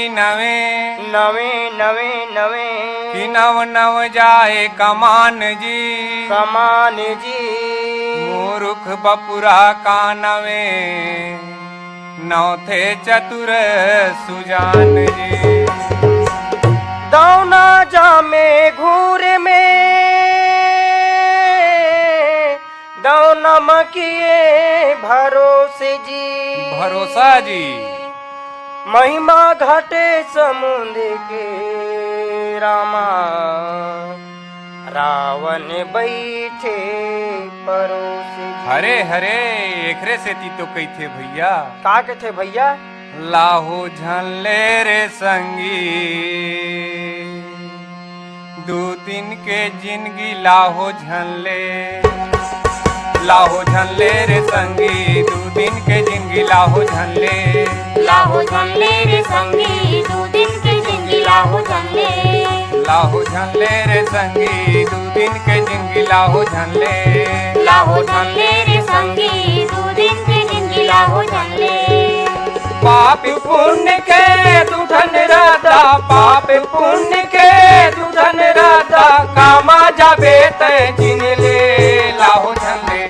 नवे नवे नवे नवे कि नव नव जाए कमान जी कमान जी मूर्ख बपुरा का नवे नौ थे चतुर सुजान जी दौना जामे घूर में दौना मकिए भरोसे जी भरोसा जी महिमा घाटे समुद्र के रामा रावण बैठे परोसे जी। हरे हरे एकरे से ती तो कही थे भैया का के थे भैया लाहो झल्ले रे संगी दो दिन के जिंदगी लाहो झल्ले लाहो झल्ले रे संगी दो दिन के जिंदगी लाहो झल्ले लाहो झल्ले रे संगी दो दिन के जिंदगी लाहो झल्ले लाहो झल्ले रे संगी दो दिन के जिंदगी लाहो झल्ले लाहो झल्ले रे संगी दो दिन के जिंदगी लाहो झल्ले पाप पुण्य के दुधन राधा पाप पुण्य के दुधन राधा कामा जाबे ते जिन ले लाहो झल्ले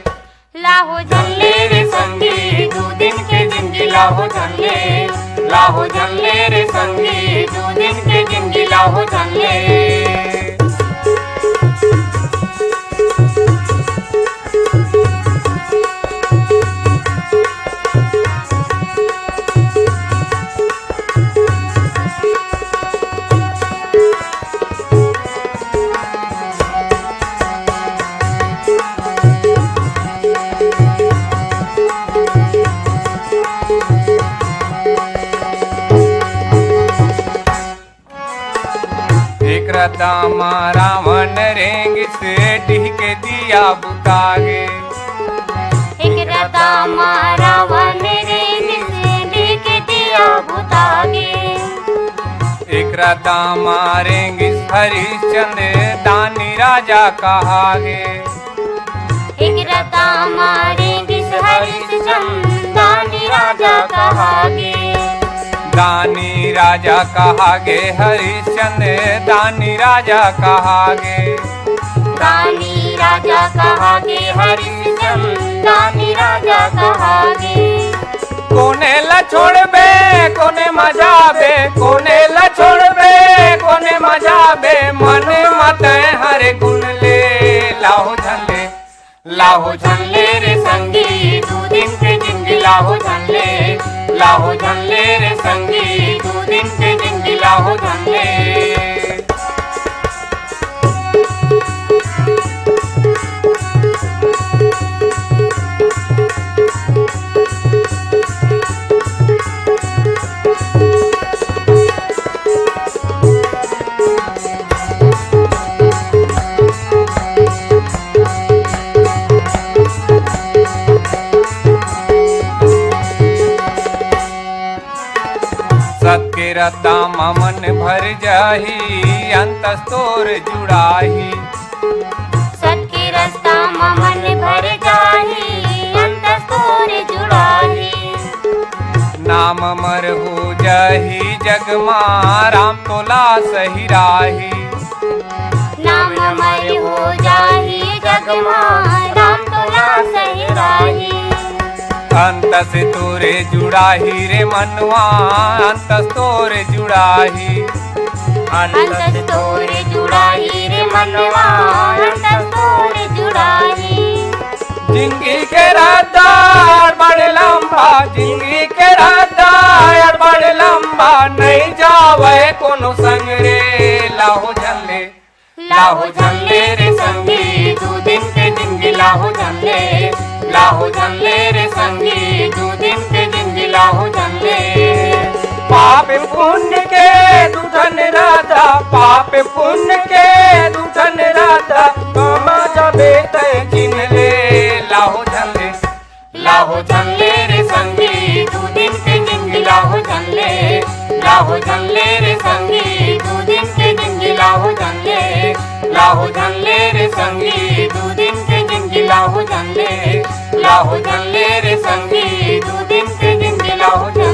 लाहो झल्ले रे संगी दो दिन के जिंदगी लाहो झल्ले लाहो झल्ले रे संगी दो दिन के जिंदगी लाहो झल्ले दामा रावण रेंग से ढीह के दिया बुतागे एक दामा रावण रेंग से ढीह के दिया बुतागे एक दामा रेंग हरिश्चंद्र दानी राजा कहागे एक दामा रेंग हरिश्चंद्र दानी राजा कहागे दानी राजा कहागे हरिश्चंद्र दानी राजा कहागे दानी राजा कहागे हरिश्चंद्र दानी राजा कहागे कोने ला छोड़बे कोने मजाबे कोने ला छोड़बे कोने मजाबे मन मत हरे गुण ले लाहो झल्ले लाहो झल्ले रे संगी दो दिन के जिंदगी लाहो झल्ले लाहो झल्ले रे संगी दो दिन के जिंदगी लाहो झल्ले सत्य रता मन भर जाही अंतस्तोर जुड़ाही सत्य रस्ता मन भर जाही अंतस्तोर जुड़ाही नाम मर हो जाही जग मां राम तोला सही राही नाम मर हो जाही जग मां राम तोला सही राही अंत से तोरे जुड़ाही रे मनवा अंत तोरे जुड़ाही अंत तोरे जुड़ाही रे मनवा अंत तोरे जुड़ाही जिंदगी के रास्ता बड़ लंबा जिंदगी के रास्ता बड़ लंबा नहीं जावे कोनो संग रे लाहो झल्ले रे संगी दो दिन के जिंदगी लाहो झल्ले रे संगी दो दिन के जिंदगी लाहो झल्ले पाप पुण्य के दुधन राधा पाप पुण्य के दुधन राधा कामा जाबे ते जिन ले लाहो झल्ले रे संगी दो दिन के जिंदगी लाहो झल्ले रे संगी दो दिन के जिंदगी लाहो झल्ले रे संगी दो दिन के जिंदगी लाहो झल्ले रे संगी दो दिन के जिंदगी लाहो झल्ले